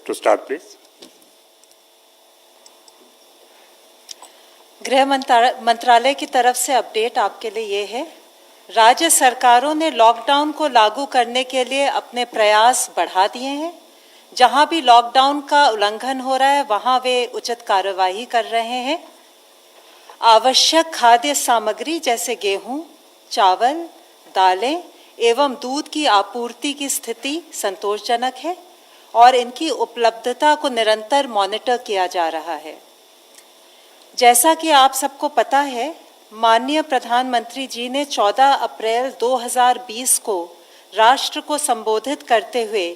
To start, please. गृह मंत्रालय की तरफ से अपडेट आपके लिए ये है, राज्य सरकारों ने लॉकडाउन को लागू करने के लिए अपने प्रयास बढ़ा दिए हैं। जहां भी लॉकडाउन का उल्लंघन हो रहा है वहां वे उचित कार्यवाही कर रहे हैं। आवश्यक खाद्य सामग्री जैसे गेहूं, चावल, दालें एवं दूध की आपूर्ति की स्थिति संतोषजनक है और इनकी उपलब्धता को निरंतर मॉनिटर किया जा रहा है। जैसा कि आप सबको पता है, माननीय प्रधानमंत्री जी ने 14 अप्रैल 2020 को राष्ट्र को संबोधित करते हुए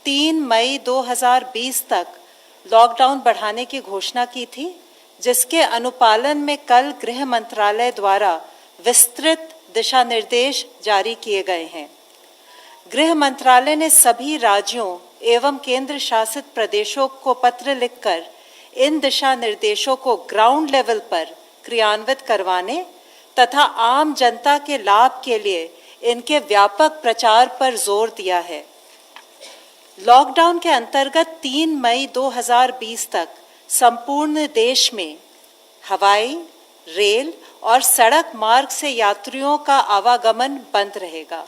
3 मई 2020 तक लॉकडाउन बढ़ाने की घोषणा की थी, जिसके अनुपालन में कल गृह मंत्रालय द्वारा विस्तृत दिशा निर्देश जारी किए गए हैं। गृह मंत्रालय ने सभी राज्यों एवं केंद्र शासित प्रदेशों को पत्र लिखकर इन दिशा निर्देशों को ग्राउंड लेवल पर क्रियान्वित करवाने तथा आम जनता के लाभ के लिए इनके व्यापक प्रचार पर जोर दिया है। लॉकडाउन के अंतर्गत 3 मई 2020 तक संपूर्ण देश में हवाई, रेल और सड़क मार्ग से यात्रियों का आवागमन बंद रहेगा।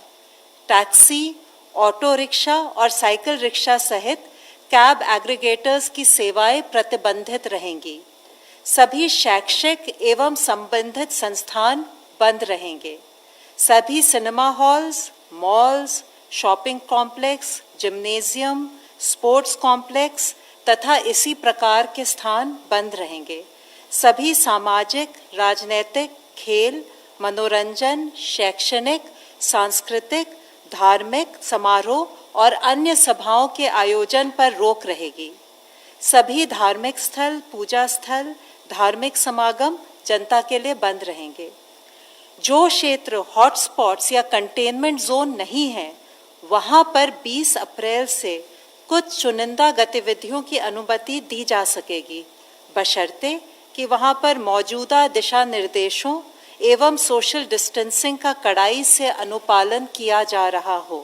टैक्सी, ऑटो रिक्शा और साइकिल रिक्शा सहित कैब एग्रीगेटर्स की सेवाएं प्रतिबंधित रहेंगी। सभी शैक्षिक एवं संबंधित संस्थान बंद रहेंगे। सभी cinema halls, malls, shopping complex, gymnasium, sports complex तथा इसी प्रकार के स्थान बंद रहेंगे। सभी सामाजिक, राजनीतिक, खेल, मनोरंजन, शैक्षणिक, सांस्कृतिक, धार्मिक समारोह और अन्य सभाओं के आयोजन पर रोक रहेगी। सभी धार्मिक स्थल, पूजा स्थल, धार्मिक समागम जनता के लिए बंद रहेंगे। जो क्षेत्र हॉटस्पॉट्स या कंटेनमेंट जोन नहीं है, वहां पर 20 अप्रैल से कुछ चुनिंदा गतिविधियों की अनुमति दी जा सकेगी, बशर्ते कि वहां पर मौजूदा दिशा निर्देशों एवं सोशल डिस्टेंसिंग का कड़ाई से अनुपालन किया जा रहा हो।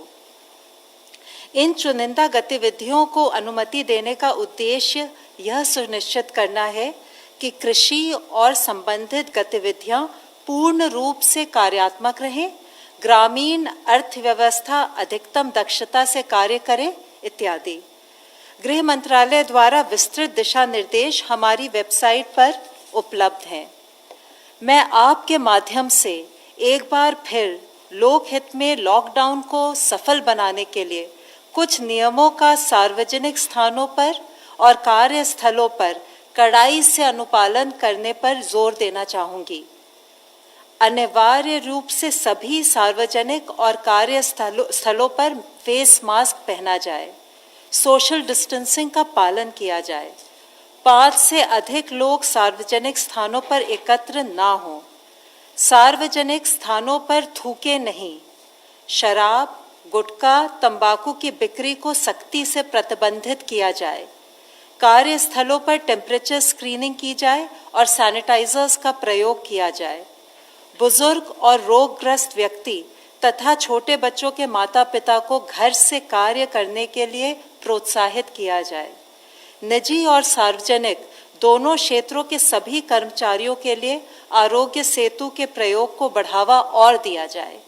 इन चुनिंदा गतिविधियों को अनुमति देने का उद्देश्य यह सुनिश्चित करना है कि कृषि और संबंधित गतिविधियां पूर्ण रूप से कार्यात्मक रहें, ग्रामीण अर्थव्यवस्था अधिकतम दक्षता से कार्य करे इत्यादि। गृह मंत्रालय द्वारा विस्तृत दिशा निर्देश हमारी वेबसाइट पर उपलब्ध हैं। मैं आपके माध्यम से एक बार फिर लोकहित में लॉकडाउन को सफल बनाने के लिए कुछ नियमों का सार्वजनिक स्थानों पर और कार्यस्थलों पर कड़ाई से अनुपालन करने पर जोर देना चाहूँगी। अनिवार्य रूप से सभी सार्वजनिक और कार्यस्थलों पर फेस मास्क पहना जाए, सोशल डिस्टेंसिंग का पालन किया जाए, 5 से अधिक लोग सार्वजनिक स्थानों पर एकत्र ना हों, सार्वजनिक स्थानों पर थूके नहीं, शराब, गुटखा, तंबाकू की बिक्री को सख्ती से प्रतिबंधित किया जाए, कार्यस्थलों पर टेम्परेचर स्क्रीनिंग की जाए और सैनिटाइजर्स का प्रयोग किया जाए। बुजुर्ग और रोगग्रस्त व्यक्ति तथा छोटे बच्चों के माता पिता को घर से कार्य करने के लिए प्रोत्साहित किया जाए। निजी और सार्वजनिक दोनों क्षेत्रों के सभी कर्मचारियों के लिए आरोग्य सेतु के प्रयोग को बढ़ावा और दिया जाए।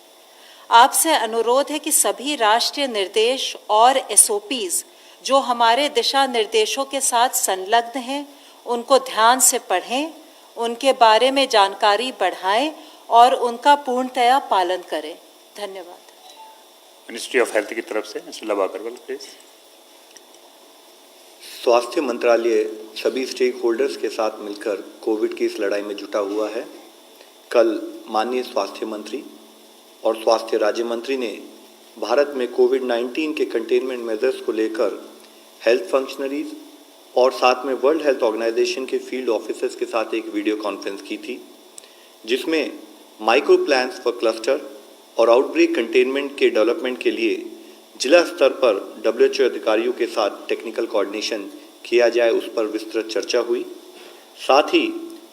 आपसे अनुरोध है कि सभी राष्ट्रीय निर्देश और एसओपीज जो हमारे दिशा निर्देशों के साथ संलग्न हैं, उनको ध्यान से पढ़ें, उनके बारे में जानकारी बढ़ाएं और उनका पूर्णतया पालन करें। धन्यवाद। मिनिस्ट्री ऑफ हेल्थ की तरफ से मिस्टर लव अग्रवाल प्लीज। स्वास्थ्य मंत्रालय सभी स्टेक होल्डर्स के साथ मिलकर कोविड की इस लड़ाई में जुटा हुआ है। कल माननीय स्वास्थ्य मंत्री और स्वास्थ्य राज्य मंत्री ने भारत में कोविड-19 के कंटेनमेंट मेजर्स को लेकर हेल्थ फंक्शनरीज और साथ में वर्ल्ड हेल्थ ऑर्गेनाइजेशन के फील्ड ऑफिसर्स के साथ एक वीडियो कॉन्फ्रेंस की थी, जिसमें माइक्रो प्लान्स फॉर क्लस्टर और आउटब्रेक कंटेनमेंट के डेवलपमेंट के लिए जिला स्तर पर WHO अधिकारियों के साथ टेक्निकल कोऑर्डिनेशन किया जाए, उस पर विस्तृत चर्चा हुई। साथ ही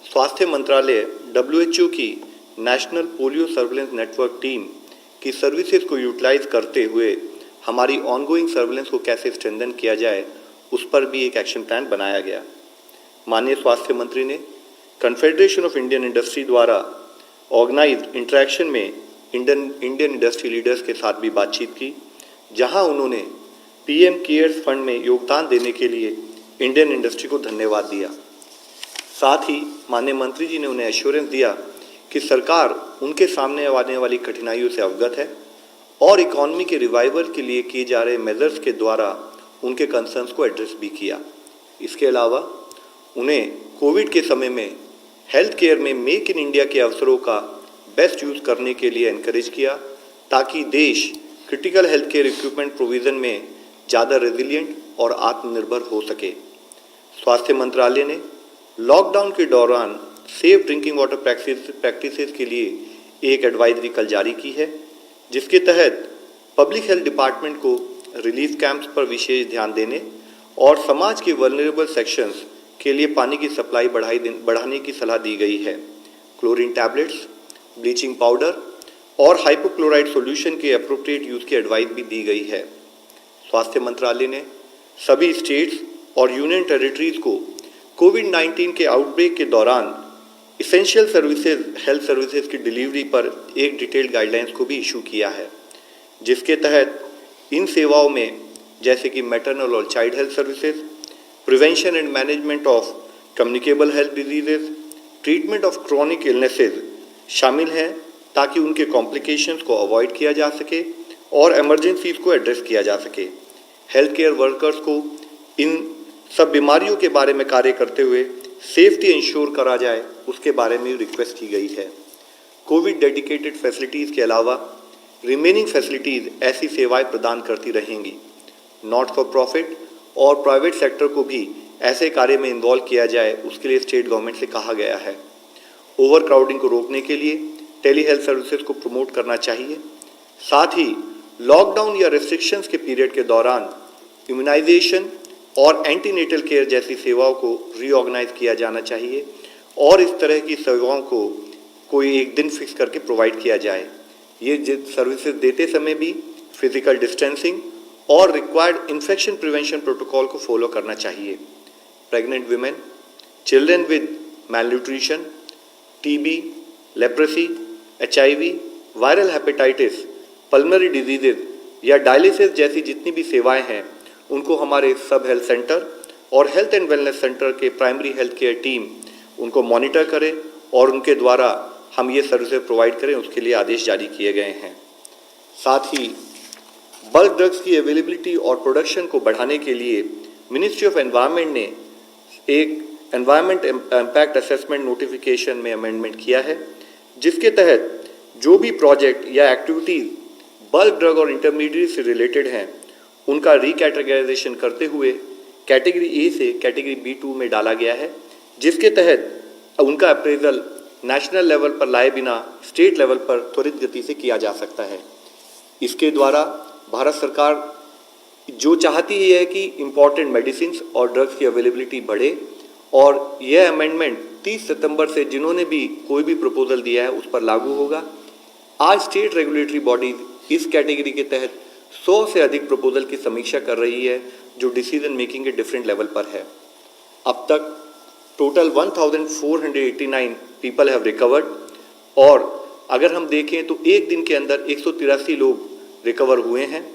स्वास्थ्य मंत्रालय WHO की national polio surveillance network team की सर्विसेज को यूटिलाइज करते हुए हमारी ऑनगोइंग सर्विलेंस को कैसे स्ट्रेंथन किया जाए, उस पर भी एक एक्शन प्लान बनाया गया। माननीय स्वास्थ्य मंत्री ने कन्फेडरेशन ऑफ इंडियन इंडस्ट्री द्वारा ऑर्गेनाइज्ड इंटरेक्शन में इंडियन इंडस्ट्री लीडर्स के साथ भी बातचीत की, जहां उन्होंने पीएम केयर्स फंड में योगदान देने के लिए इंडियन इंडस्ट्री को धन्यवाद दिया। साथ ही माननीय मंत्री जी ने उन्हें एश्योरेंस दिया कि सरकार उनके सामने आने वाली कठिनाइयों से अवगत है और इकॉनमी के रिवाइवल के लिए किए जा रहे मेजर्स के द्वारा उनके कंसर्न्स को एड्रेस भी किया। इसके अलावा उन्हें कोविड के समय में हेल्थ केयर में मेक इन इंडिया के अवसरों का बेस्ट यूज़ करने के लिए एनकरेज किया, ताकि देश critical health care equipment provision में ज़्यादा रेजिलिएंट और आत्मनिर्भर हो सके। स्वास्थ्य मंत्रालय ने लॉकडाउन के दौरान सेफ ड्रिंकिंग वाटर प्रैक्टिसेस के लिए एक एडवाइजरी कल जारी की है, जिसके तहत पब्लिक हेल्थ डिपार्टमेंट को रिलीफ कैंप्स पर विशेष ध्यान देने और समाज के वल्नरेबल सेक्शंस के लिए पानी की सप्लाई बढ़ाने की सलाह दी गई है। क्लोरीन टैबलेट्स, ब्लीचिंग पाउडर और हाइपोक्लोराइड सॉल्यूशन के अप्रोप्रिएट यूज़ की एडवाइस भी दी गई है। स्वास्थ्य मंत्रालय ने सभी स्टेट्स और यूनियन टेरिटरीज को कोविड-19 के आउटब्रेक के दौरान इसेंशियल सर्विसेज हेल्थ सर्विसेज की डिलीवरी पर एक डिटेल्ड गाइडलाइंस को भी इशू किया है, जिसके तहत इन सेवाओं में जैसे कि मैटरनल और child health services, prevention and management of communicable health diseases, treatment of chronic illnesses शामिल हैं, ताकि उनके कॉम्प्लिकेशंस को अवॉइड किया जा सके और इमरजेंसीज को एड्रेस किया जा सके। हेल्थ केयर वर्कर्स को इन सब बीमारियों के बारे में कार्य करते हुए सेफ्टी इंश्योर करा जाए, उसके बारे में रिक्वेस्ट की गई है। कोविड डेडिकेटेड फैसिलिटीज़ के अलावा रिमेनिंग फैसिलिटीज़ ऐसी सेवाएं प्रदान करती रहेंगी। नॉट फॉर प्रॉफिट और प्राइवेट सेक्टर को भी ऐसे कार्य में इन्वॉल्व किया जाए, उसके लिए स्टेट गवर्नमेंट से कहा गया है। ओवर क्राउडिंग को रोकने के लिए टेली हेल्थ सर्विसेज को प्रमोट करना चाहिए। साथ ही लॉकडाउन या रेस्ट्रिक्शंस के पीरियड के दौरान इम्यूनाइजेशन और एंटीनेटल केयर जैसी सेवाओं को रीऑर्गेनाइज किया जाना चाहिए और इस तरह की सेवाओं को कोई एक दिन फिक्स करके प्रोवाइड किया जाए। ये सर्विसेज देते समय भी फिजिकल डिस्टेंसिंग और रिक्वायर्ड इन्फेक्शन प्रिवेंशन प्रोटोकॉल को फॉलो करना चाहिए। Pregnant women, children with malnutrition, TB, leprosy, HIV, viral hepatitis, pulmonary diseases या डायलिसिस जैसी जितनी भी सेवाएं हैं, उनको हमारे सब हेल्थ सेंटर और हेल्थ एंड वेलनेस सेंटर के प्राइमरी हेल्थ केयर टीम उनको मॉनिटर करें और उनके द्वारा हम ये सर्विसेज प्रोवाइड करें, उसके लिए आदेश जारी किए गए हैं। साथ ही बल्क ड्रग्स की अवेलेबिलिटी और प्रोडक्शन को बढ़ाने के लिए मिनिस्ट्री ऑफ एनवायरनमेंट ने एक एनवायरनमेंट इम्पैक्ट असेसमेंट नोटिफिकेशन में अमेंडमेंट किया है, जिसके तहत जो भी प्रोजेक्ट या एक्टिविटीज़ बल्क ड्रग और इंटरमीडिएट से रिलेटेड हैं, उनका रिकैटेगराइजेशन करते हुए कैटेगरी ए से कैटेगरी B2 में डाला गया है, जिसके तहत उनका अप्रेजल नेशनल लेवल पर लाए बिना स्टेट लेवल पर त्वरित गति से किया जा सकता है। इसके द्वारा भारत सरकार जो चाहती है कि इम्पॉर्टेंट मेडिसिन और ड्रग्स की अवेलेबिलिटी बढ़े, और यह अमेंडमेंट 30 सितंबर से जिन्होंने भी कोई भी प्रपोजल दिया है उस पर लागू होगा। आज स्टेट रेगुलेटरी बॉडीज इस कैटेगरी के तहत 100 से अधिक प्रपोजल की समीक्षा कर रही है, जो डिसीजन मेकिंग के डिफरेंट लेवल पर है। अब तक टोटल 1489 पीपल हैव रिकवर्ड, और अगर हम देखें तो एक दिन के अंदर 183 लोग रिकवर हुए हैं।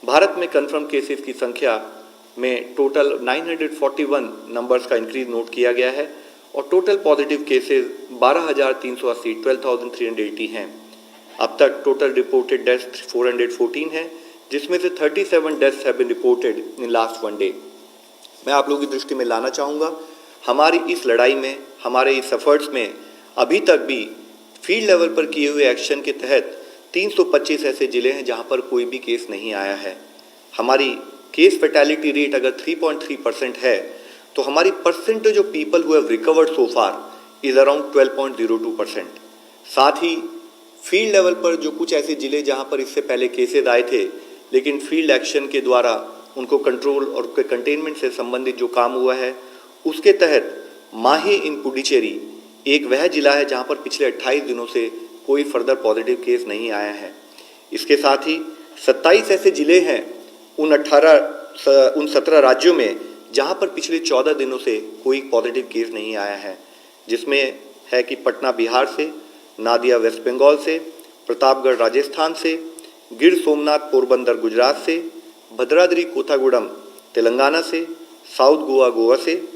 भारत में कंफर्म केसेस की संख्या में टोटल 941 नंबर्स का इंक्रीज नोट किया गया है और टोटल पॉजिटिव केसेस 12,380 12,380 हैं। अब तक टोटल रिपोर्टेड डेथ्स 414 हैं, जिसमें से 37 deaths have been reported in last 1 day. मैं आप लोगों की दृष्टि में लाना चाहूँगा, हमारी इस लड़ाई में, हमारे इस एफर्ट्स में अभी तक भी फील्ड लेवल पर किए हुए एक्शन के तहत 325 ऐसे जिले हैं जहां पर कोई भी केस नहीं आया है। हमारी केस फैटेलिटी रेट अगर 3.3% है, तो हमारी percentage of people who have recovered so far is around 12.02%। साथ ही फील्ड लेवल पर जो कुछ ऐसे जिले जहां पर इससे पहले केसेस आए थे, लेकिन फील्ड एक्शन के द्वारा उनको कंट्रोल और उनके कंटेनमेंट से संबंधित जो काम हुआ है, उसके तहत माही इन पुडुचेरी एक वह जिला है जहां पर पिछले 28 दिनों से कोई फर्दर पॉजिटिव केस नहीं आया है। इसके साथ ही 27 ऐसे जिले हैं उन 18 उन 17 राज्यों में जहां पर पिछले 14 दिनों से कोई पॉजिटिव केस नहीं आया है, जिसमें है कि पटना बिहार से, नादिया वेस्ट बंगाल से, प्रतापगढ़ राजस्थान से, गिर सोमनाथ पोरबंदर गुजरात से, भद्राद्री कोथागुड़म तेलंगाना से, साउथ गोवा गोवा से,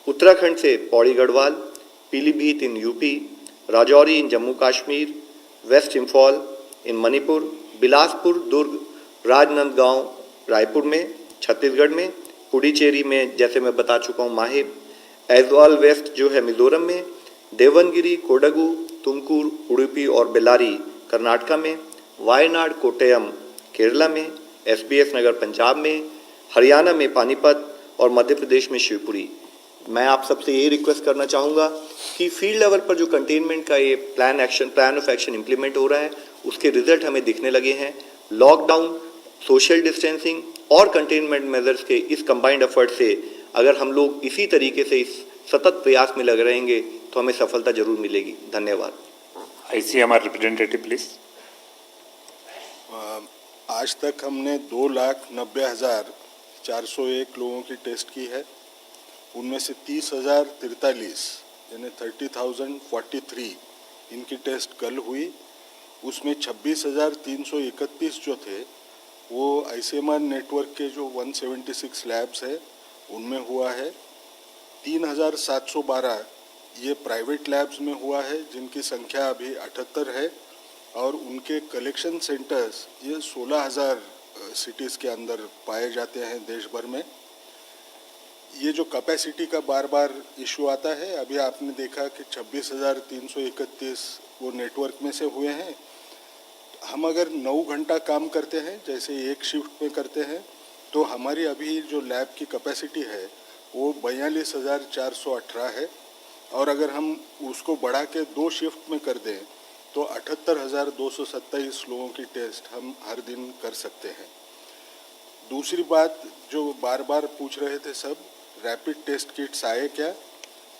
उत्तराखंड से Pauri Garhwal, Pilibhit in UP, Rajouri in Jammu Kashmir, west Imphal in Manipur, Bilaspur, Durg, Rajnandgaon Raipur में, छत्तीसगढ़ में, पुडुचेरी में जैसे मैं बता चुका हूँ माहे, ऐजवाल वेस्ट जो है मिजोरम में, देवनगिरी, कोडगु, तुमकुर, उडुपी और बेल्लारी कर्नाटका में, वायनाड, कोट्टयम केरला में, SBS नगर पंजाब में, हरियाणा में पानीपत और मध्य प्रदेश में शिवपुरी। मैं आप सबसे ये रिक्वेस्ट करना चाहूँगा कि फील्ड लेवल पर जो कंटेनमेंट का ये प्लान ऑफ एक्शन इम्प्लीमेंट हो रहा है, उसके रिजल्ट हमें दिखने लगे हैं। लॉकडाउन, सोशल डिस्टेंसिंग और कंटेनमेंट मेजर्स के इस कंबाइंड एफर्ट से अगर हम लोग इसी तरीके से इस सतत प्रयास में लग रहेंगे तो हमें सफलता जरूर मिलेगी। धन्यवाद। ICMR representative please. आज तक हमने 2,90,401 लोगों की टेस्ट की है। उनमें से 30,043 यानी 30,043 इनकी टेस्ट कल हुई। उसमें 26,331 जो थे वो ICMR नेटवर्क के जो 176 लैब्स है उनमें हुआ है। 3,712 ये प्राइवेट लैब्स में हुआ है, जिनकी संख्या अभी 78 है, और उनके कलेक्शन सेंटर्स ये 16,000 सिटीज़ के अंदर पाए जाते हैं देश भर में। ये जो कैपेसिटी का बार बार इशू आता है, अभी आपने देखा कि 26,331 वो नेटवर्क में से हुए हैं। हम अगर 9 घंटा काम करते हैं, जैसे एक शिफ्ट में करते हैं, तो हमारी अभी जो लैब की कैपेसिटी है वो 42,418 है, और अगर हम उसको बढ़ा के 2 शिफ्ट में कर दें तो 78,227 लोगों की टेस्ट हम हर दिन कर सकते हैं। दूसरी बात जो बार बार पूछ रहे थे सब, रैपिड टेस्ट किट्स आए क्या?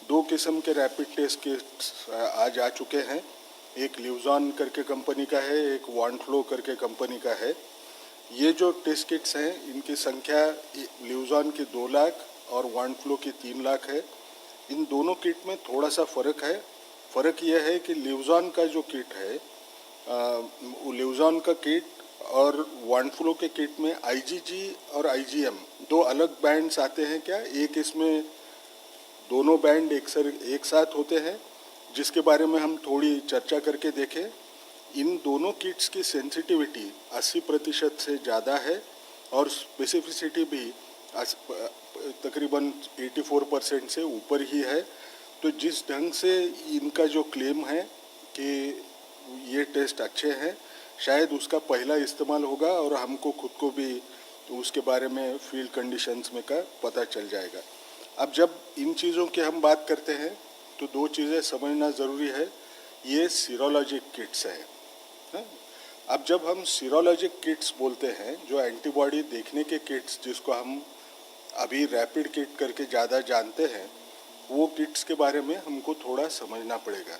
2 किस्म के रैपिड टेस्ट किट्स आज आ चुके हैं। एक लिवजॉन करके कंपनी का है, एक वॉन्टफ्लो करके कंपनी का है। ये जो टेस्ट किट्स हैं इनकी संख्या लिवजॉन की 2 लाख और वॉन्टफ्लो की 3 लाख है। इन दोनों किट में थोड़ा सा फ़र्क है। फ़र्क यह है कि लिवजॉन का जो किट है, लिवजॉन का किट और वॉन्टफ्लो के किट में IgG और IgM 2 अलग बैंड्स आते हैं क्या? एक इसमें दोनों बैंड एक साथ होते हैं, जिसके बारे में हम थोड़ी चर्चा करके देखें। इन दोनों किट्स की सेंसिटिविटी 80% से ज़्यादा है और स्पेसिफिसिटी भी तकरीबन 84% से ऊपर ही है। तो जिस ढंग से इनका जो क्लेम है कि ये टेस्ट अच्छे हैं, शायद उसका पहला इस्तेमाल होगा और हमको खुद को भी उसके बारे में फील्ड कंडीशंस में का पता चल जाएगा। अब जब इन चीज़ों की हम बात करते हैं तो 2 चीज़ें समझना ज़रूरी है। ये सीरोलॉजिक किट्स हैं। अब जब हम सीरोलॉजिक किट्स बोलते हैं, जो एंटीबॉडी देखने के किट्स जिसको हम अभी रैपिड किट करके ज़्यादा जानते हैं, वो किट्स के बारे में हमको थोड़ा समझना पड़ेगा।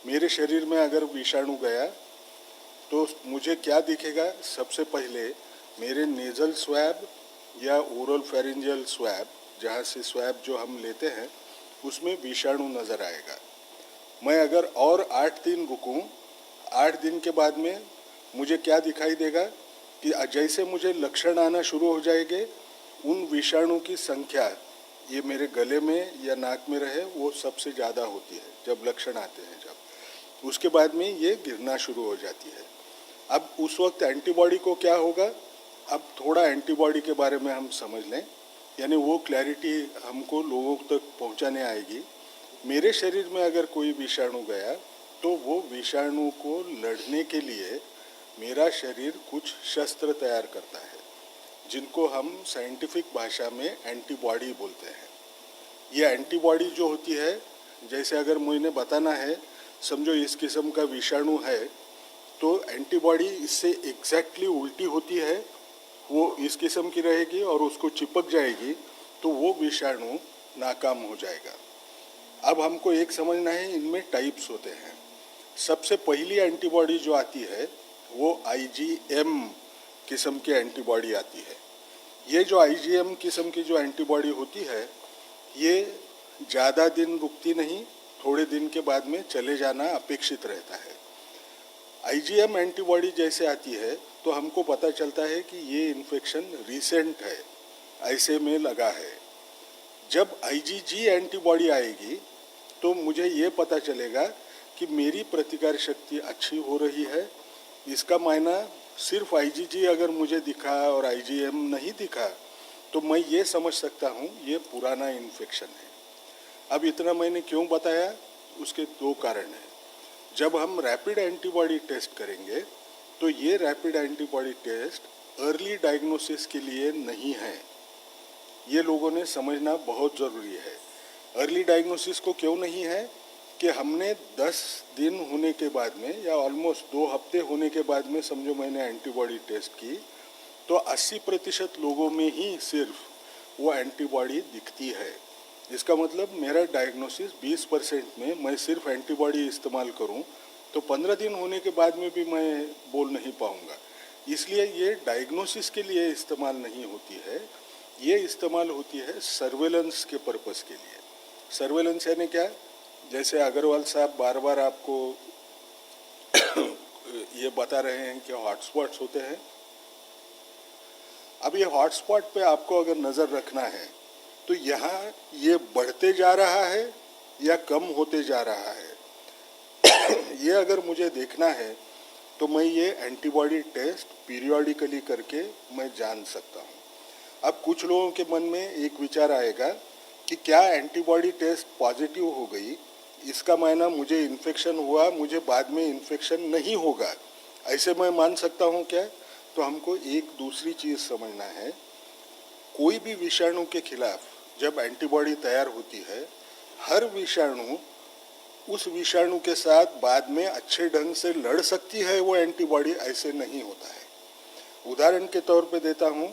मेरे शरीर में अगर विषाणु गया तो मुझे क्या दिखेगा? सबसे पहले मेरे नेज़ल स्वैब या ओरल फेरेंजियल स्वैब, जहाँ से स्वैब जो हम लेते हैं, उसमें विषाणु नज़र आएगा। मैं अगर और 8 दिन रुकूं, 8 दिन के बाद में मुझे क्या दिखाई देगा कि जैसे मुझे लक्षण आना शुरू हो जाएंगे, उन विषाणु की संख्या ये मेरे गले में या नाक में रहे वो सबसे ज़्यादा होती है जब लक्षण आते हैं। जब उसके बाद में ये गिरना शुरू हो जाती है। अब उस वक्त एंटीबॉडी को क्या होगा? अब थोड़ा एंटीबॉडी के बारे में हम समझ लें, यानी वो क्लैरिटी हमको लोगों तक पहुंचाने आएगी। मेरे शरीर में अगर कोई विषाणु गया तो वो विषाणु को लड़ने के लिए मेरा शरीर कुछ शस्त्र तैयार करता है, जिनको हम साइंटिफिक भाषा में एंटीबॉडी बोलते हैं। ये एंटीबॉडी जो होती है, जैसे अगर मुझे बताना है, समझो इस किस्म का विषाणु है, तो एंटीबॉडी इससे एग्जैक्टली उल्टी होती है, वो इस किस्म की रहेगी और उसको चिपक जाएगी तो वो विषाणु नाकाम हो जाएगा। अब हमको एक समझना है, इनमें टाइप्स होते हैं। सबसे पहली एंटीबॉडी जो आती है वो IgM किस्म की एंटीबॉडी आती है। ये जो आईजीएम किस्म की जो एंटीबॉडी होती है ये ज़्यादा दिन रुकती नहीं, थोड़े दिन के बाद में चले जाना अपेक्षित रहता है। आईजीएम एंटीबॉडी जैसे आती है तो हमको पता चलता है कि ये इन्फेक्शन रिसेंट है, ऐसे में लगा है। जब आईजीजी एंटीबॉडी आएगी तो मुझे ये पता चलेगा कि मेरी प्रतिकार शक्ति अच्छी हो रही है। इसका मायना सिर्फ आईजीजी अगर मुझे दिखा और आईजीएम नहीं दिखा तो मैं ये समझ सकता हूँ ये पुराना इन्फेक्शन है। अब इतना मैंने क्यों बताया, उसके दो कारण हैं। जब हम रैपिड एंटीबॉडी टेस्ट करेंगे तो ये rapid antibody test early diagnosis के लिए नहीं है, ये लोगों ने समझना बहुत ज़रूरी है। अर्ली डायग्नोसिस को क्यों नहीं है कि हमने 10 दिन होने के बाद में या ऑलमोस्ट 2 हफ्ते होने के बाद में समझो मैंने एंटीबॉडी टेस्ट की तो 80% लोगों में ही सिर्फ वो एंटीबॉडी दिखती है। इसका मतलब मेरा डायग्नोसिस 20% में मैं सिर्फ एंटीबॉडी इस्तेमाल करूं तो 15 दिन होने के बाद में भी मैं बोल नहीं पाऊंगा। इसलिए ये डायग्नोसिस के लिए इस्तेमाल नहीं होती है, ये इस्तेमाल होती है सर्वेलेंस के पर्पस के लिए। सर्वेलेंस यानी क्या, जैसे अग्रवाल साहब बार बार आपको ये बता रहे हैं कि हॉटस्पॉट्स होते हैं। अब ये हॉटस्पॉट पे आपको अगर नज़र रखना है तो यहाँ ये बढ़ते जा रहा है या कम होते जा रहा है ये अगर मुझे देखना है तो मैं ये एंटीबॉडी टेस्ट पीरियोडिकली करके मैं जान सकता हूँ। अब कुछ लोगों के मन में एक विचार आएगा कि क्या एंटीबॉडी टेस्ट पॉजिटिव हो गई इसका मायना मुझे इन्फेक्शन हुआ, मुझे बाद में इन्फेक्शन नहीं होगा, ऐसे मैं मान सकता हूँ क्या? तो हमको एक दूसरी चीज़ समझना है। कोई भी विषाणु के खिलाफ जब एंटीबॉडी तैयार होती है, हर विषाणु उस विषाणु के साथ बाद में अच्छे ढंग से लड़ सकती है वो एंटीबॉडी, ऐसे नहीं होता है। उदाहरण के तौर पे देता हूँ,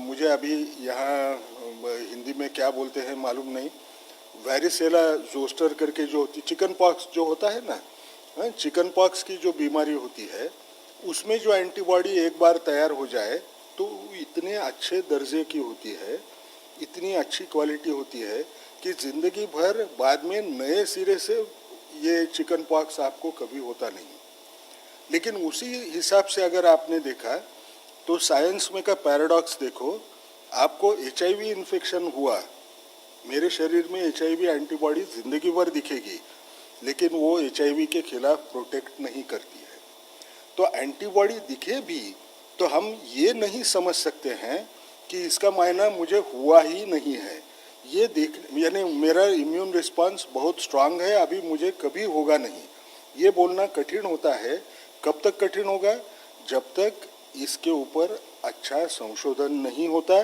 मुझे अभी यहाँ हिंदी में क्या बोलते हैं मालूम नहीं, वैरिसेला जोस्टर करके जो होती, चिकन पॉक्स जो होता है ना, चिकन पॉक्स की जो बीमारी होती है उसमें जो एंटीबॉडी एक बार तैयार हो जाए तो इतने अच्छे दर्जे की होती है, इतनी अच्छी क्वालिटी होती है कि ज़िंदगी भर बाद में नए सिरे से ये चिकन पॉक्स आपको कभी होता नहीं। लेकिन उसी हिसाब से अगर आपने देखा तो साइंस में का पैराडॉक्स देखो, आपको HIV इन्फेक्शन हुआ, मेरे शरीर में HIV एंटीबॉडी ज़िंदगी भर दिखेगी लेकिन वो HIV के खिलाफ प्रोटेक्ट नहीं करती है। तो एंटीबॉडी दिखे भी तो हम ये नहीं समझ सकते हैं कि इसका मायना मुझे हुआ ही नहीं है। ये देख यानी मेरा इम्यून रिस्पांस बहुत स्ट्रांग है, अभी मुझे कभी होगा नहीं, ये बोलना कठिन होता है। कब तक कठिन होगा? जब तक इसके ऊपर अच्छा संशोधन नहीं होता,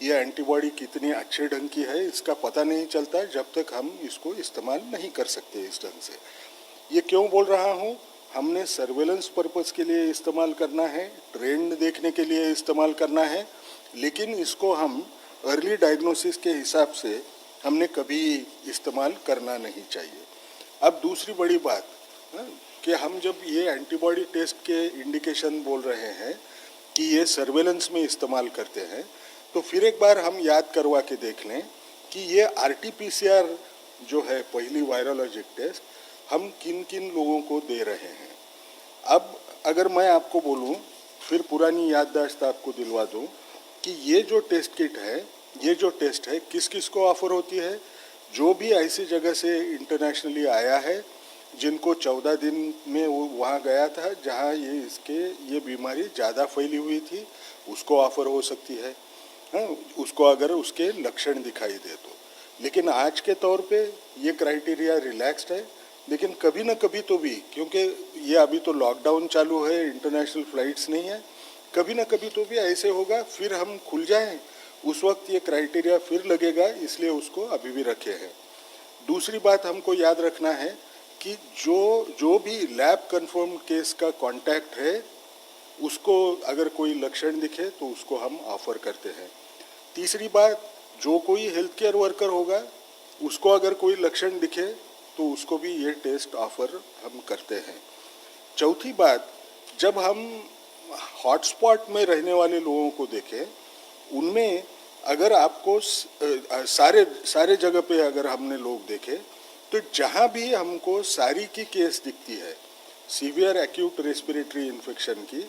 ये एंटीबॉडी कितनी अच्छे ढंग की है इसका पता नहीं चलता, जब तक हम इसको इस्तेमाल नहीं कर सकते इस ढंग से। ये क्यों बोल रहा हूँ? हमने सर्वेलेंस पर्पस के लिए इस्तेमाल करना है, ट्रेंड देखने के लिए इस्तेमाल करना है, लेकिन इसको हम अर्ली डायग्नोसिस के हिसाब से हमने कभी इस्तेमाल करना नहीं चाहिए। अब दूसरी बड़ी बात कि हम जब ये एंटीबॉडी टेस्ट के इंडिकेशन बोल रहे हैं कि ये सर्वेलेंस में इस्तेमाल करते हैं, तो फिर एक बार हम याद करवा के देख लें कि ये RT-PCR जो है पहली वायरोलॉजिक टेस्ट हम किन किन लोगों को दे रहे हैं। अब अगर मैं आपको बोलूं, फिर पुरानी याददाश्त आपको दिलवा दूं कि ये जो टेस्ट किट है, ये जो टेस्ट है किस किस को ऑफर होती है? जो भी ऐसी जगह से इंटरनेशनली आया है जिनको 14 दिन में वो वहाँ गया था जहाँ ये बीमारी ज़्यादा फैली हुई थी, उसको ऑफर हो सकती है, उसको अगर उसके लक्षण दिखाई दे तो। लेकिन आज के तौर पे ये क्राइटेरिया रिलैक्स्ड है, लेकिन कभी न कभी तो भी, क्योंकि ये अभी तो लॉकडाउन चालू है, इंटरनेशनल फ्लाइट्स नहीं है, कभी न कभी तो भी ऐसे होगा, फिर हम खुल जाएं, उस वक्त ये क्राइटेरिया फिर लगेगा, इसलिए उसको अभी भी रखे हैं। दूसरी बात हमको याद रखना है कि जो भी लैब कन्फर्म केस का कांटेक्ट है उसको अगर कोई लक्षण दिखे तो उसको हम ऑफर करते हैं। तीसरी बात, जो कोई हेल्थ केयर वर्कर होगा उसको अगर कोई लक्षण दिखे तो उसको भी ये टेस्ट ऑफर हम करते हैं। चौथी बात, जब हम हॉटस्पॉट में रहने वाले लोगों को देखें उनमें अगर आपको सारे जगह पे अगर हमने लोग देखे तो जहाँ भी हमको सारी की केस दिखती है सीवियर एक्यूट रेस्पिरेटरी इन्फेक्शन की,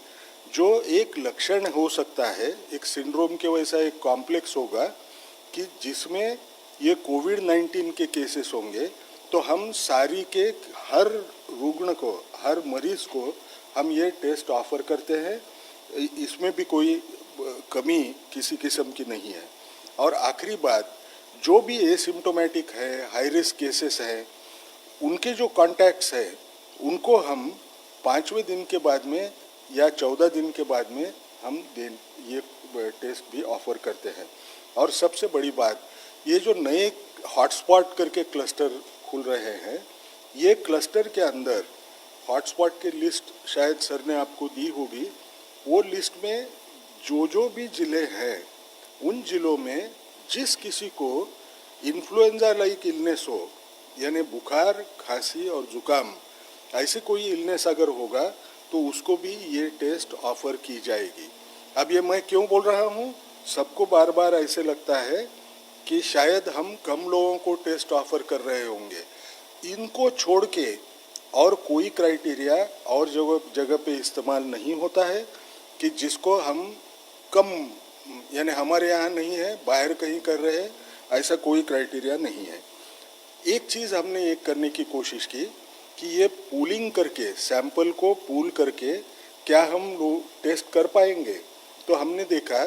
जो एक लक्षण हो सकता है, एक सिंड्रोम के वैसा एक कॉम्प्लेक्स होगा कि जिसमें ये कोविड-19 के केसेस होंगे, तो हम सारी के हर रुग्ण को, हर मरीज को हम ये टेस्ट ऑफर करते हैं। इसमें भी कोई कमी किसी किस्म की नहीं है। और आखिरी बात, जो भी एसिम्टोमेटिक है, हाई रिस्क केसेस हैं, उनके जो कॉन्टैक्ट्स हैं उनको हम 5वें दिन के बाद में या 14 दिन के बाद में हम ये टेस्ट भी ऑफर करते हैं। और सबसे बड़ी बात, ये जो नए हॉटस्पॉट करके क्लस्टर खुल रहे हैं, ये क्लस्टर के अंदर हॉटस्पॉट की लिस्ट शायद सर ने आपको दी होगी। वो लिस्ट में जो भी ज़िले हैं, उन ज़िलों में जिस किसी को इन्फ्लुएंजा लाइक इलनेस हो, यानी बुखार, खांसी और जुकाम, ऐसे कोई इलनेस अगर होगा तो उसको भी ये टेस्ट ऑफर की जाएगी। अब ये मैं क्यों बोल रहा हूँ, सबको बार बार ऐसे लगता है कि शायद हम कम लोगों को टेस्ट ऑफर कर रहे होंगे। इनको छोड़ के और कोई क्राइटेरिया और जगह पे इस्तेमाल नहीं होता है कि जिसको हम कम, यानी हमारे यहाँ नहीं है, बाहर कहीं कर रहे हैं, ऐसा कोई क्राइटेरिया नहीं है। एक चीज़ हमने एक करने की कोशिश की कि ये पूलिंग करके, सैंपल को पूल करके क्या हम लोग टेस्ट कर पाएंगे। तो हमने देखा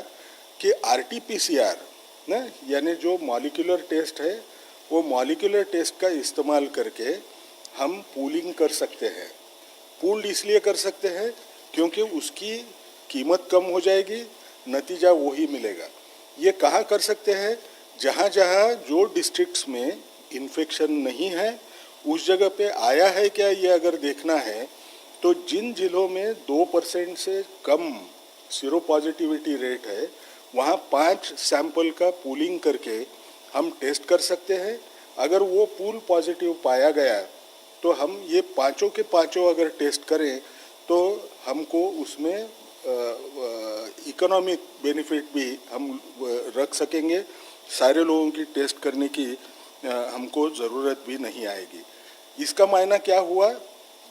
कि RT-PCR ना, यानी जो मॉलिक्यूलर टेस्ट है, वो मॉलिक्यूलर टेस्ट का इस्तेमाल करके हम पूलिंग कर सकते हैं। पूल्ड इसलिए कर सकते हैं क्योंकि उसकी कीमत कम हो जाएगी, नतीजा वही मिलेगा। ये कहाँ कर सकते हैं, जहाँ जहाँ जो डिस्ट्रिक्ट्स में इन्फेक्शन नहीं है उस जगह पे आया है क्या, ये अगर देखना है तो जिन जिलों में 2% से कम सीरो पॉजिटिविटी रेट है, वहाँ 5 सैंपल का पूलिंग करके हम टेस्ट कर सकते हैं। अगर वो पूल पॉजिटिव पाया गया तो हम ये पाँचों के पाँचों अगर टेस्ट करें तो हमको उसमें इकोनॉमिक बेनिफिट भी हम रख सकेंगे। सारे लोगों की टेस्ट करने की हमको ज़रूरत भी नहीं आएगी। इसका मायना क्या हुआ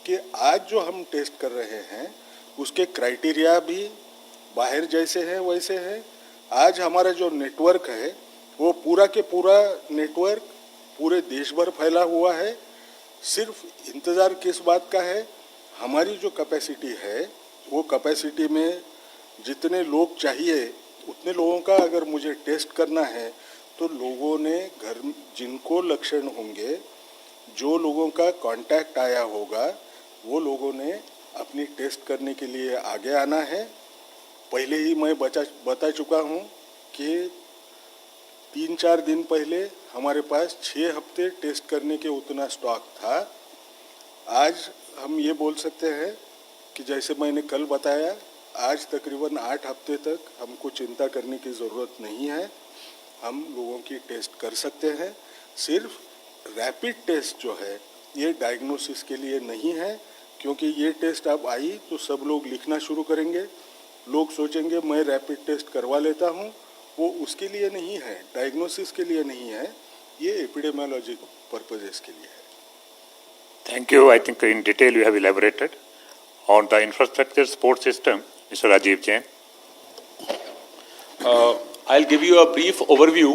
कि आज जो हम टेस्ट कर रहे हैं उसके क्राइटेरिया भी बाहर जैसे हैं वैसे हैं। आज हमारा जो नेटवर्क है वो पूरा के पूरा नेटवर्क पूरे देश भर फैला हुआ है। सिर्फ इंतज़ार किस बात का है, हमारी जो कैपेसिटी है वो कैपेसिटी में जितने लोग चाहिए उतने लोगों का अगर मुझे टेस्ट करना है तो लोगों ने घर जिनको लक्षण होंगे, जो लोगों का कांटेक्ट आया होगा, वो लोगों ने अपनी टेस्ट करने के लिए आगे आना है। पहले ही मैं बता चुका हूँ कि 3-4 दिन पहले हमारे पास 6 हफ्ते टेस्ट करने के उतना स्टॉक था। आज हम ये बोल सकते हैं कि जैसे मैंने कल बताया, आज तकरीबन 8 हफ्ते तक हमको चिंता करने की ज़रूरत नहीं है। हम लोगों की टेस्ट कर सकते हैं। सिर्फ रैपिड टेस्ट जो है ये डायग्नोसिस के लिए नहीं है, क्योंकि ये टेस्ट अब आई तो सब लोग लिखना शुरू करेंगे। लोग सोचेंगे मैं रैपिड टेस्ट करवा लेता हूँ, वो उसके लिए नहीं है, डायग्नोसिस के लिए नहीं है, ये एपिडेमियोलॉजिक पर्पजेस के लिए है। Thank you. I think in detail you have elaborated on the infrastructure support system, Mr. Rajiv Jain. I'll give you a brief overview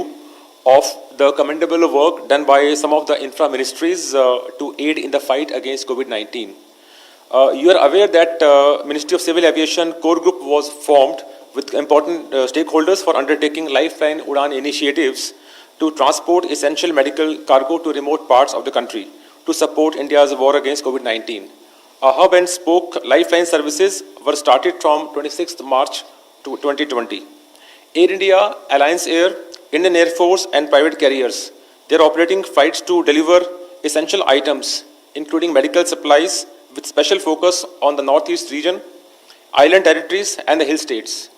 of the commendable work done by some of the infra ministries to aid in the fight against COVID-19. You are aware that Ministry of Civil Aviation core group was formed with important stakeholders for undertaking Lifeline Udan initiatives to transport essential medical cargo to remote parts of the country to support India's war against COVID-19. A hub and spoke Lifeline services were started from 26th March to 2020. Air India, Alliance Air, Indian Air Force and private carriers, they are operating flights to deliver essential items, including medical supplies with special focus on the Northeast region, island territories and the hill states.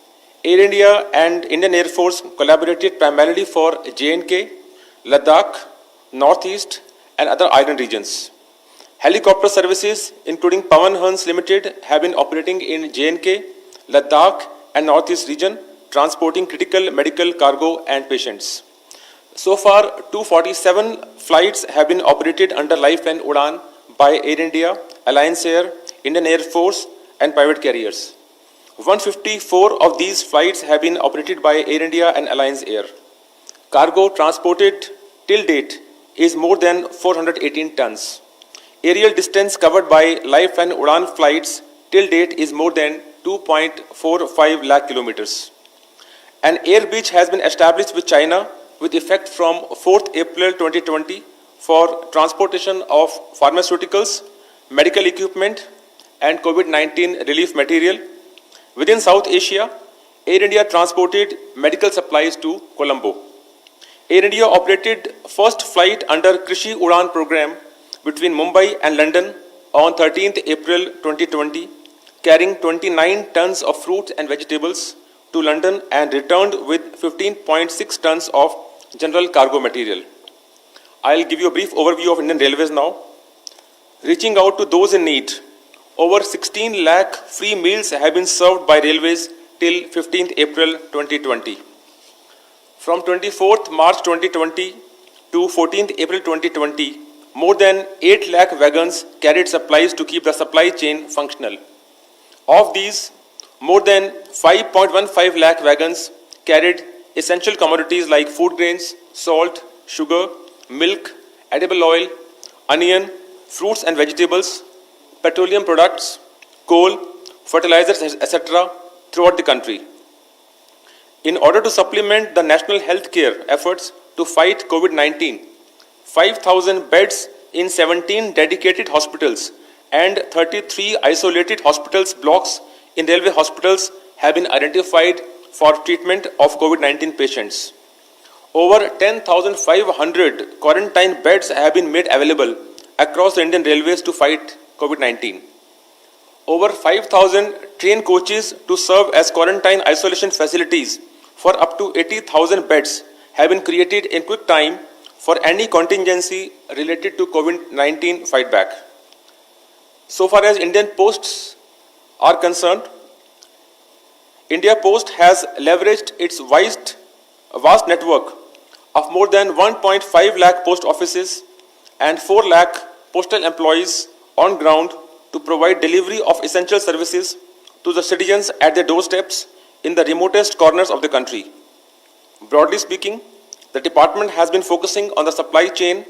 Air India and Indian Air Force collaborated primarily for J&K, Ladakh, Northeast and other island regions. Helicopter services, including Pawan Hans Limited, have been operating in J&K, Ladakh and Northeast region transporting critical medical cargo and patients. So far, 247 flights have been operated under Lifeline Udan by Air India, Alliance Air, Indian Air Force, and private carriers. 154 of these flights have been operated by Air India and Alliance Air. Cargo transported till date is more than 418 tons. Aerial distance covered by Lifeline Udan flights till date is more than 2.45 lakh kilometers. An air bridge has been established with China with effect from 4th April 2020 for transportation of pharmaceuticals, medical equipment, and COVID-19 relief material. Within South Asia, Air India transported medical supplies to Colombo. Air India operated first flight under Krishi Udan program between Mumbai and London on 13th April 2020, carrying 29 tons of fruits and vegetables to London and returned with 15.6 tons of general cargo material. I'll give you a brief overview of Indian Railways now. Reaching out to those in need, over 16 lakh free meals have been served by Railways till 15th April 2020. From 24th March 2020 to 14th April 2020, more than 8 lakh wagons carried supplies to keep the supply chain functional. Of these, more than 5.15 lakh wagons carried essential commodities like food grains, salt, sugar, milk, edible oil, onion, fruits and vegetables, petroleum products, coal, fertilizers, etc. throughout the country. In order to supplement the national healthcare efforts to fight COVID-19, 5,000 beds in 17 dedicated hospitals and 33 isolated hospitals blocks in railway hospitals have been identified for treatment of COVID-19 patients. Over 10,500 quarantine beds have been made available across the Indian Railways to fight COVID-19. Over 5,000 train coaches to serve as quarantine isolation facilities for up to 80,000 beds have been created in quick time for any contingency related to COVID-19 fight back. So far as Indian Posts are concerned, India Post has leveraged its vast network of more than 1.5 lakh post offices and 4 lakh postal employees on ground to provide delivery of essential services to the citizens at their doorsteps in the remotest corners of the country. Broadly speaking, the department has been focusing on the supply chain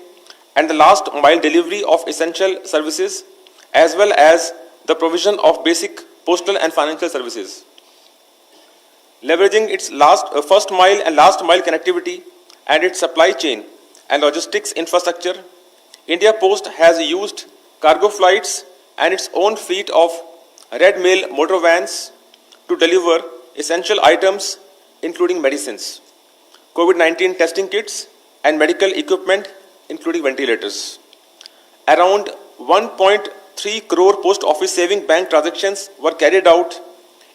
and the last mile delivery of essential services as well as the provision of basic postal and financial services. Leveraging its first mile and last mile connectivity and its supply chain and logistics infrastructure, India Post has used cargo flights and its own fleet of Red Mail motor vans to deliver essential items including medicines, COVID-19 testing kits and medical equipment including ventilators. Around 1.3 crore post office saving bank transactions were carried out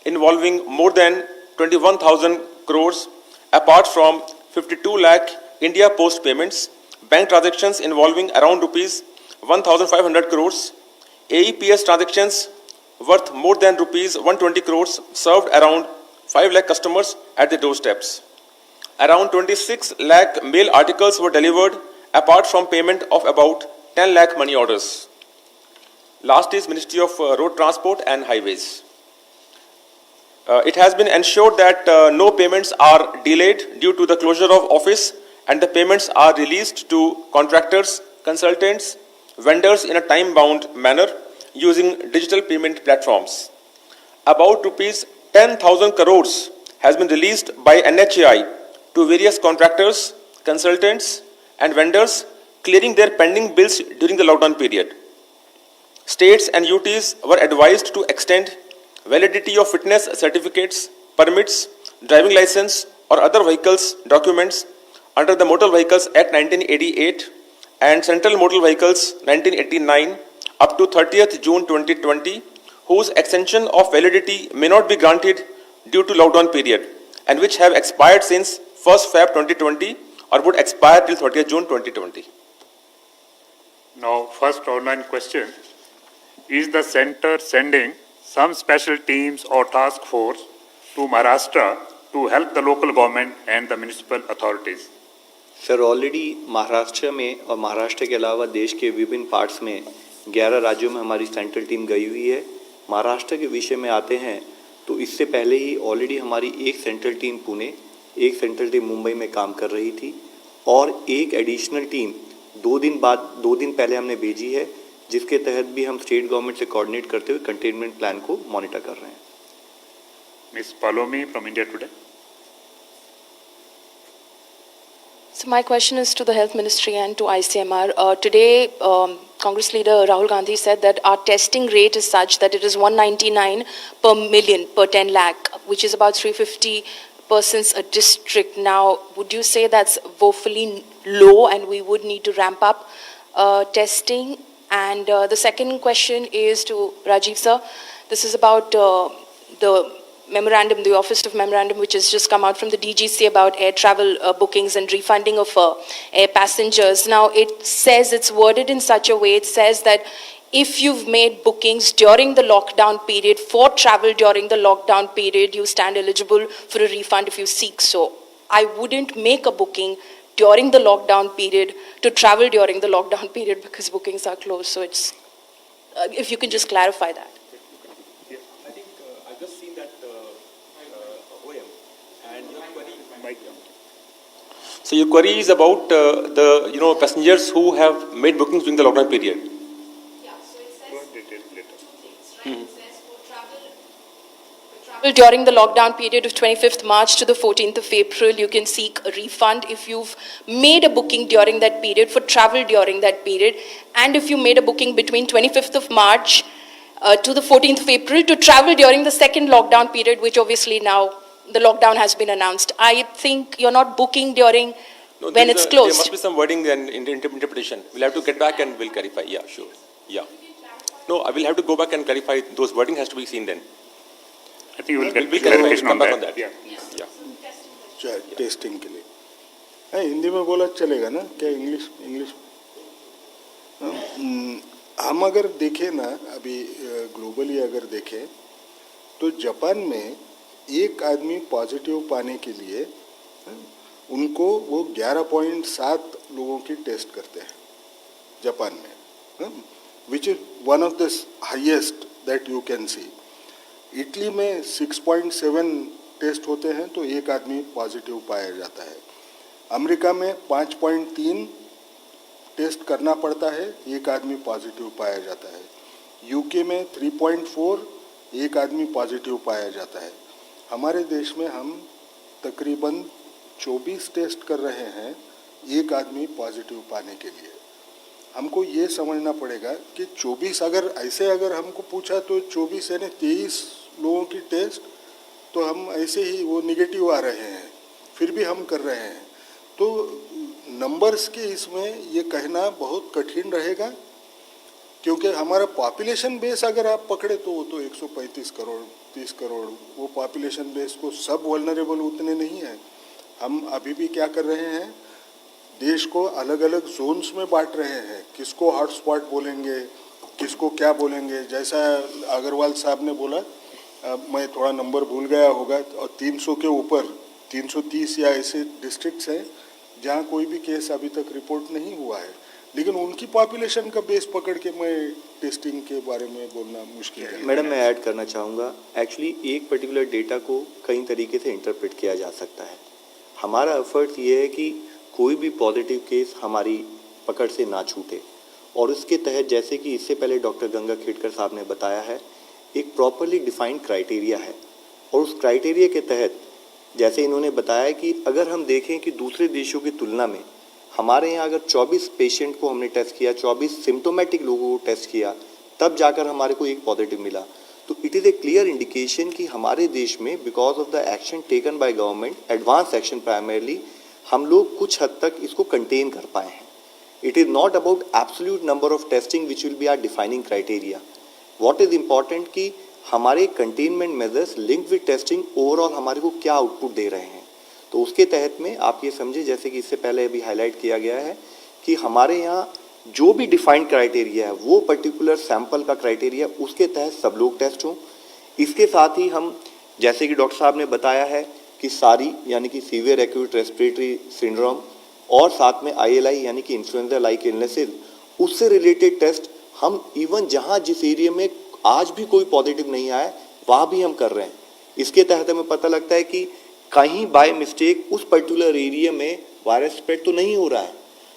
involving more than 21,000 crores apart from 52 lakh India Post payments, bank transactions involving around rupees 1,500 crores, AEPS transactions worth more than rupees 120 crores served around 5 lakh customers at their doorsteps. Around 26 lakh mail articles were delivered apart from payment of about 10 lakh money orders. Last is Ministry of Road Transport and Highways. It has been ensured that no payments are delayed due to the closure of office and the payments are released to contractors, consultants, vendors in a time-bound manner using digital payment platforms. About rupees 10,000 crores has been released by NHAI to various contractors, consultants and vendors clearing their pending bills during the lockdown period. States and UTs were advised to extend validity of fitness certificates, permits, driving license or other vehicles documents under the Motor Vehicles Act 1988 and Central Motor Vehicles 1989 up to 30th June 2020, whose extension of validity may not be granted due to lockdown period and which have expired since 1st Feb 2020 or would expire till 30th June 2020. Now, first online question. Is the center sending some special teams or task force to Maharashtra to help the local government and the municipal authorities? Sir already Maharashtra में और महाराष्ट्र के अलावा देश के विभिन्न parts में 11 राज्यों में हमारी सेंट्रल टीम गई हुई है। महाराष्ट्र के विषय में आते हैं तो इससे पहले ही ऑलरेडी हमारी एक सेंट्रल टीम पुणे, एक सेंट्रल टीम मुंबई में काम कर रही थी और एक एडिशनल टीम 2 दिन पहले हमने भेजी है, जिसके तहत भी हम स्टेट गवर्नमेंट से कोऑर्डिनेट करते हुए कंटेनमेंट प्लान को मॉनिटर कर रहे हैं। Ms. Palomi from India Today. So my question is to the Health Ministry and to ICMR. Today, Congress leader Rahul Gandhi said that our testing rate is such that it is 199 per million per 10 lakh, which is about 350 persons a district. Now, would you say that's woefully low and we would need to ramp up testing? And the second question is to Rajiv sir. This is about the memorandum, the Office of Memorandum, which has just come out from the DGC about air travel bookings and refunding of air passengers. Now, it says, it's worded in such a way, it says that if you've made bookings during the lockdown period for travel during the lockdown period, you stand eligible for a refund if you seek so. I wouldn't make a booking during the lockdown period to travel during the lockdown period because bookings are closed. So it's, if you can just clarify that. I think I've just seen that OM and your query. So your query is about the passengers who have made bookings during the lockdown period. Yeah, so it says two things, right? It says for travel during the lockdown period of 25th March to the 14th of April, you can seek a refund if you've made a booking during that period for travel during that period, and if you made a booking between 25th of March to the 14th of April to travel during the second lockdown period, which obviously now the lockdown has been announced. I think you're not booking during when it's closed. There must be some wording and interpretation. We'll have to get back and we'll clarify. Yeah, sure. Yeah. No, I will have to go back and clarify. Those wording has to be seen then. I think you will get We'll clarification come on back that. on that. Yeah. Yeah. Testing के लिए हिंदी में बोला चलेगा ना क्या? English हम अगर देखें ना, अभी ग्लोबली अगर देखें तो जापान में एक आदमी पॉजिटिव पाने के लिए उनको वो 11.7 लोगों की टेस्ट करते हैं जापान में, which is one of the highest that you can see. Italy में 6.7 टेस्ट होते हैं तो एक आदमी पॉजिटिव पाया जाता है। अमेरिका में 5.3 टेस्ट करना पड़ता है, एक आदमी पॉजिटिव पाया जाता है। यूके में 3.4 एक आदमी पॉजिटिव पाया जाता है। हमारे देश में हम तकरीबन 24 टेस्ट कर रहे हैं एक आदमी पॉजिटिव पाने के लिए। हमको ये समझना पड़ेगा कि 24 अगर हमको पूछा तो 24 यानी 23 लोगों की टेस्ट तो हम ऐसे ही वो निगेटिव आ रहे हैं, फिर भी हम कर रहे हैं। तो नंबर्स के इसमें ये कहना बहुत कठिन रहेगा, क्योंकि हमारा पॉपुलेशन बेस अगर आप पकड़े तो वो तो 135 करोड़ 30 करोड़, वो पॉपुलेशन बेस को सब वल्नरेबल उतने नहीं है। हम अभी भी क्या कर रहे हैं, देश को अलग अलग जोन्स में बांट रहे हैं, किसको हॉटस्पॉट बोलेंगे, किसको क्या बोलेंगे। जैसा अग्रवाल साहब ने बोला, मैं थोड़ा नंबर भूल गया होगा, और 300 के ऊपर 330 या ऐसे डिस्ट्रिक्ट्स हैं जहाँ कोई भी केस अभी तक रिपोर्ट नहीं हुआ है, लेकिन उनकी पॉपुलेशन का बेस पकड़ के मैं टेस्टिंग के बारे में बोलना मुश्किल है। मैडम, मैं ऐड करना चाहूँगा, एक्चुअली एक पर्टिकुलर डेटा को कई तरीके से इंटरप्रेट किया जा सकता है। हमारा एफर्ट ये है कि कोई भी पॉजिटिव केस हमारी पकड़ से ना छूटे, और उसके तहत जैसे कि इससे पहले डॉक्टर गंगा खेड़कर साहब ने बताया है, एक प्रॉपरली डिफाइंड क्राइटेरिया है, और उस क्राइटेरिया के तहत जैसे इन्होंने बताया कि अगर हम देखें कि दूसरे देशों की तुलना में हमारे यहाँ अगर 24 पेशेंट को हमने टेस्ट किया, 24 सिम्टोमेटिक लोगों को टेस्ट किया, तब जाकर हमारे को एक पॉजिटिव मिला, तो it is a clear indication कि हमारे देश में because of the action taken by government, advance action primarily, हम लोग कुछ हद तक इसको कंटेन कर पाए हैं। It is not about absolute number of testing which will be are defining criteria. What is important कि हमारे containment measures link with testing overall हमारे को क्या आउटपुट दे रहे हैं। तो उसके तहत में आप ये समझे, जैसे कि इससे पहले अभी हाईलाइट किया गया है कि हमारे यहाँ जो भी डिफाइंड क्राइटेरिया है वो पर्टिकुलर सैंपल का क्राइटेरिया, उसके तहत सब लोग टेस्ट हों। इसके साथ ही हम, जैसे कि डॉक्टर साहब ने बताया है कि सारी यानी कि सीवियर एक्यूट रेस्पिरेटरी सिंड्रोम और साथ में ILI यानी कि इन्फ्लुएंजा लाइक इलनेसेस, उससे रिलेटेड टेस्ट हम इवन जहां जिस एरिया में आज भी कोई पॉजिटिव नहीं आया वहां भी हम कर रहे हैं। इसके तहत हमें पता लगता है कि कहीं बाय मिस्टेक उस पर्टिकुलर एरिया में वायरस स्प्रेड तो नहीं हो रहा है,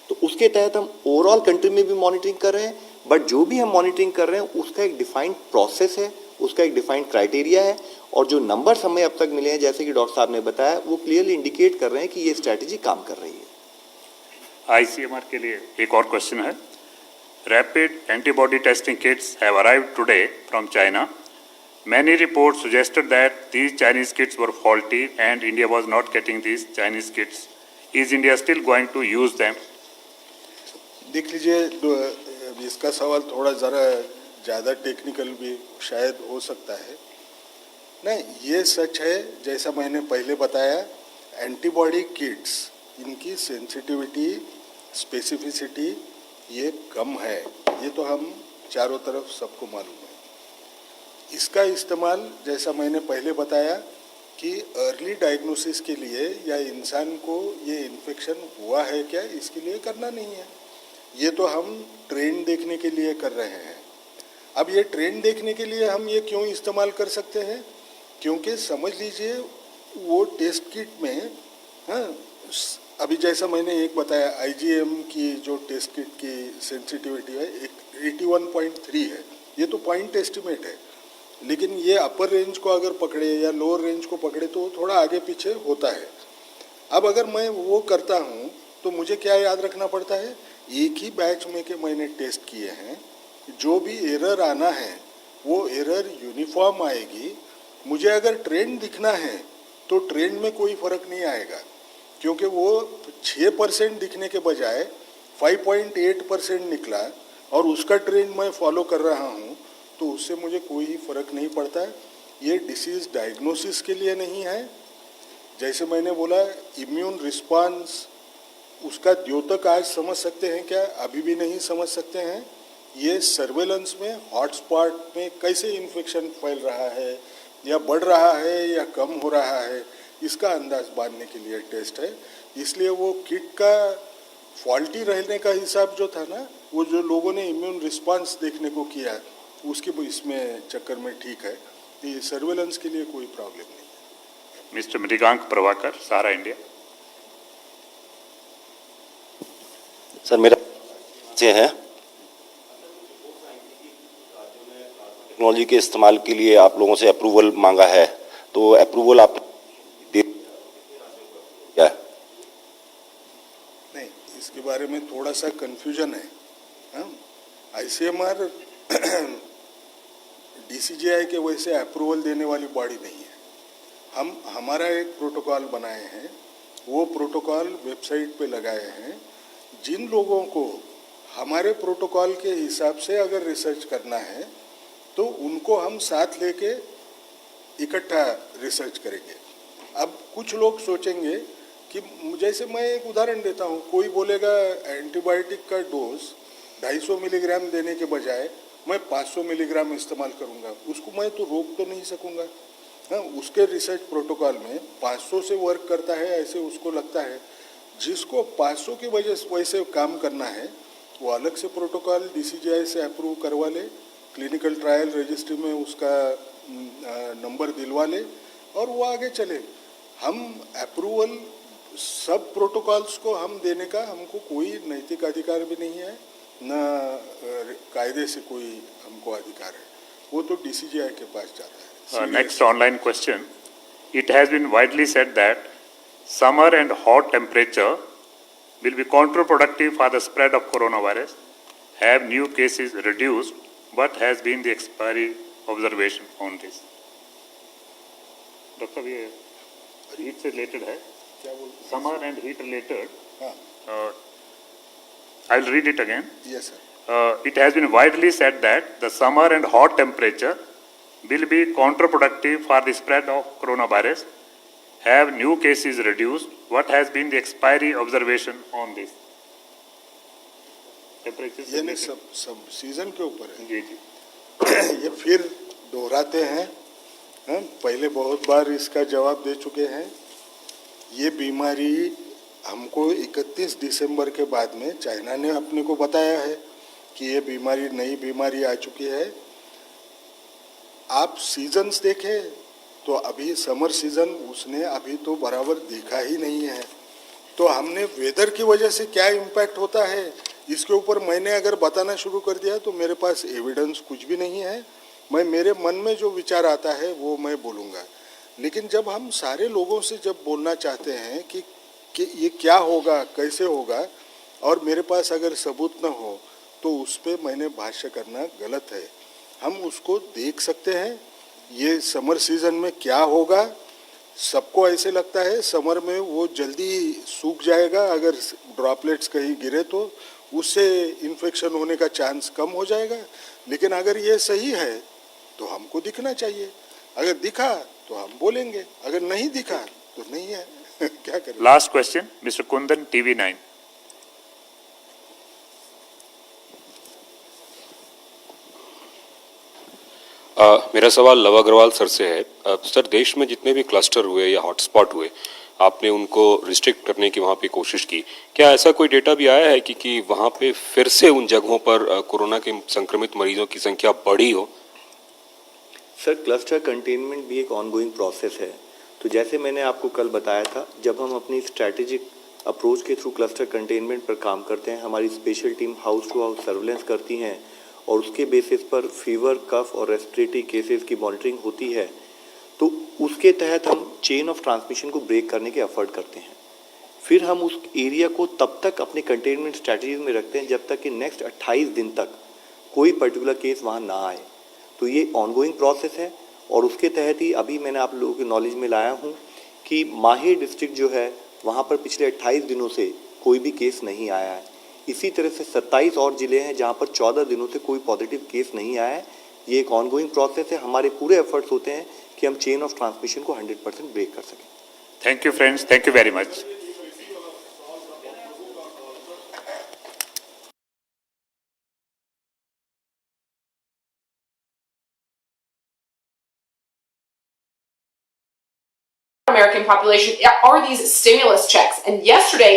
तो उसके तहत हम ओवरऑल कंट्री में भी मॉनिटरिंग कर रहे हैं। बट जो भी हम मॉनिटरिंग कर रहे हैं उसका एक डिफाइंड प्रोसेस है, उसका एक डिफाइंड क्राइटेरिया है, और जो नंबर्स हमें अब तक मिले हैं जैसे कि डॉक्टर साहब ने बताया वो क्लियरली इंडिकेट कर रहे हैं कि ये स्ट्रैटेजी काम कर रही है। ICMR के लिए एक और क्वेश्चन है। Rapid antibody testing kits have arrived today from China. Many reports suggested that these Chinese kits were faulty and India was not getting these Chinese kits. Is India still going to use them? देख लीजिए, इसका सवाल थोड़ा ज़रा ज़्यादा technical भी शायद हो सकता है। नहीं, ये सच है, जैसा मैंने पहले बताया, एंटीबॉडी किट्स इनकी सेंसिटिविटी स्पेसिफिसिटी ये कम है, ये तो हम चारों तरफ सबको मालूम है। इसका इस्तेमाल जैसा मैंने पहले बताया कि अर्ली डायग्नोसिस के लिए या इंसान को ये इन्फेक्शन हुआ है क्या इसके लिए करना नहीं है, ये तो हम ट्रेंड देखने के लिए कर रहे हैं। अब ये ट्रेंड देखने के लिए हम ये क्यों इस्तेमाल कर सकते हैं, क्योंकि समझ लीजिए वो टेस्ट किट में, हाँ, अभी जैसा मैंने एक बताया IgM की जो टेस्ट किट की सेंसिटिविटी है 81.3 है, ये तो पॉइंट एस्टिमेट है, लेकिन ये अपर रेंज को अगर पकड़े या लोअर रेंज को पकड़े तो थोड़ा आगे पीछे होता है। अब अगर मैं वो करता हूँ तो मुझे क्या याद रखना पड़ता है, एक ही बैच में के मैंने टेस्ट किए हैं, जो भी एरर आना है वो एरर यूनिफॉर्म आएगी। मुझे अगर ट्रेंड दिखना है तो ट्रेंड में कोई फर्क नहीं आएगा, क्योंकि वो 6% दिखने के बजाय 5.8% निकला और उसका ट्रेंड मैं फॉलो कर रहा हूँ, तो उससे मुझे कोई फर्क नहीं पड़ता है। ये डिसीज डायग्नोसिस के लिए नहीं है, जैसे मैंने बोला इम्यून रिस्पांस उसका द्योतक आज समझ सकते हैं क्या, अभी भी नहीं समझ सकते हैं। ये सर्वेलेंस में हॉटस्पॉट में कैसे इन्फेक्शन फैल रहा है या बढ़ रहा है या कम हो रहा है, इसका अंदाज बांधने के लिए टेस्ट है। इसलिए वो किट का फॉल्टी रहने का हिसाब जो था ना, वो जो लोगों ने इम्यून रिस्पांस देखने को किया उसके इसमें चक्कर में ठीक है, ये सर्वेलेंस के लिए कोई प्रॉब्लम नहीं है। मिस्टर मृगांक प्रभाकर, सहारा इंडिया। सर मेरा से है टेक्नोलॉजी के इस्तेमाल के लिए आप लोगों से अप्रूवल मांगा है, तो अप्रूवल आप दे क्या है? नहीं, इसके बारे में थोड़ा सा कंफ्यूजन है। हाँ, ICMR DCGI के वैसे अप्रूवल देने वाली बॉडी नहीं है। हमारा एक प्रोटोकॉल बनाए हैं, वो प्रोटोकॉल वेबसाइट पे लगाए हैं। जिन लोगों को हमारे प्रोटोकॉल के हिसाब से अगर रिसर्च करना है तो उनको हम साथ लेके इकट्ठा रिसर्च करेंगे। अब कुछ लोग सोचेंगे कि जैसे मैं एक उदाहरण देता हूँ, कोई बोलेगा एंटीबायोटिक का डोज 250 मिलीग्राम देने के बजाय मैं 500 मिलीग्राम इस्तेमाल करूँगा, उसको मैं तो रोक तो नहीं सकूँगा। हाँ, उसके रिसर्च प्रोटोकॉल में 500 से वर्क करता है ऐसे उसको लगता है। जिसको 500 की वजह से वैसे काम करना है वो अलग से प्रोटोकॉल DCGI से अप्रूव करवा ले, क्लिनिकल ट्रायल रजिस्ट्री में उसका नंबर दिलवा ले और वो आगे चले। हम अप्रूवल सब प्रोटोकॉल्स को हम देने का हमको कोई नैतिक अधिकार भी नहीं है, न कायदे से कोई हमको अधिकार है, वो तो DCGI के पास जाता है। Next online question. It has been widely said that summer and hot temperature will be counterproductive for the spread of coronavirus. Have new cases reduced? What has been the expiry observation on this? Doctor ये heat से related है, क्या बोल? Summer and heat related. हाँ, I will read it again. yes sir. It has been widely said that the summer and hot temperature will be counterproductive for the spread of coronavirus. Have new cases reduced? What has been the expiry observation on this? Temperature से ये नहीं related. सब season के ऊपर है। जी जी. ये फिर दोहराते हैं, हाँ, पहले बहुत बार इसका जवाब दे चुके हैं। ये बीमारी हमको 31 दिसंबर के बाद में चाइना ने अपने को बताया है कि ये बीमारी नई बीमारी आ चुकी है। आप सीजन्स देखें तो अभी समर सीजन उसने अभी तो बराबर देखा ही नहीं है। तो हमने वेदर की वजह से क्या इम्पैक्ट होता है इसके ऊपर मैंने अगर बताना शुरू कर दिया तो मेरे पास एविडेंस कुछ भी नहीं है। मैं मेरे मन में जो विचार आता है वो मैं बोलूँगा। लेकिन जब हम सारे लोगों से जब बोलना चाहते हैं कि ये क्या होगा कैसे होगा और मेरे पास अगर सबूत न हो तो उस पर मैंने भाष्य करना गलत है। हम उसको देख सकते हैं ये समर सीजन में क्या होगा। सबको ऐसे लगता है समर में वो जल्दी सूख जाएगा, अगर ड्रॉपलेट्स कहीं गिरे तो उससे इन्फेक्शन होने का चांस कम हो जाएगा। लेकिन अगर ये सही है तो हमको दिखना चाहिए, अगर दिखा तो हम बोलेंगे, अगर नहीं दिखा तो नहीं है। क्या करें। Last question, Mr. Kundan, TV9. मेरा सवाल लव अग्रवाल सर से है। सर, देश में जितने भी क्लस्टर हुए या हॉटस्पॉट हुए, आपने उनको रिस्ट्रिक्ट करने की वहाँ पे कोशिश की। क्या ऐसा कोई डेटा भी आया है कि वहाँ पे फिर से उन जगहों पर कोरोना के संक्रमित मरीजों की संख्या बढ़ी हो? सर, क्लस्टर कंटेनमेंट भी एक ऑनगोइंग प्रोसेस है। तो जैसे मैंने आपको कल बताया था, जब हम अपनी स्ट्रैटेजिक अप्रोच के थ्रू क्लस्टर कंटेनमेंट पर काम करते हैं, हमारी special team house to house surveillance करती हैं और उसके बेसिस पर फीवर, कफ और रेस्पिरेटरी केसेस की मॉनिटरिंग होती है। तो उसके तहत हम चेन ऑफ ट्रांसमिशन को ब्रेक करने के एफर्ट करते हैं। फिर हम उस एरिया को तब तक अपने कंटेनमेंट स्ट्रैटेजीज में रखते हैं जब तक कि नेक्स्ट 28 दिन तक कोई पर्टिकुलर केस वहाँ ना आए। तो ये ऑनगोइंग प्रोसेस है और उसके तहत ही अभी मैंने आप लोगों के नॉलेज में लाया हूँ कि माहे डिस्ट्रिक्ट जो है वहाँ पर पिछले 28 दिनों से कोई भी केस नहीं आया है। इसी तरह से 27 और ज़िले हैं जहाँ पर 14 दिनों से कोई पॉजिटिव केस नहीं आया है। ये एक ऑनगोइंग प्रोसेस है। हमारे पूरे एफर्ट्स होते हैं कि हम चेन ऑफ ट्रांसमिशन को 100% ब्रेक कर सकें। Thank you, friends. Thank you very much. American population are these stimulus checks. And yesterday,